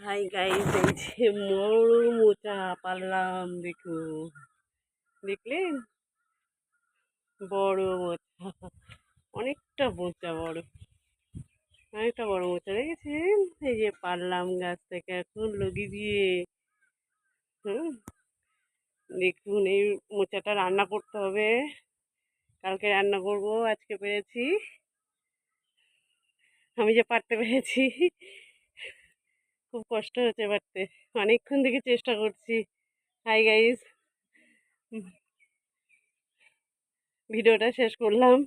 Hi guys, এই যে বড় মোচা পারলাম, দেখো, দেখলেন? বড় মোচা, অনেকটা মোচা, অনেকটা বড় মোচা দেখেছেন? এই যে পারলাম গাছ থেকে এখন লগি দিয়ে। হুম, দেখুন, এই মোচাটা রান্না করতে হবে, কালকে রান্না করব, আজকে পেরেছি। আমি যে পারতে পেরেছি, খুব কষ্ট হচ্ছে পারতে, অনেকক্ষণ থেকে চেষ্টা করছি। হাই গাইস, ভিডিওটা শেষ করলাম।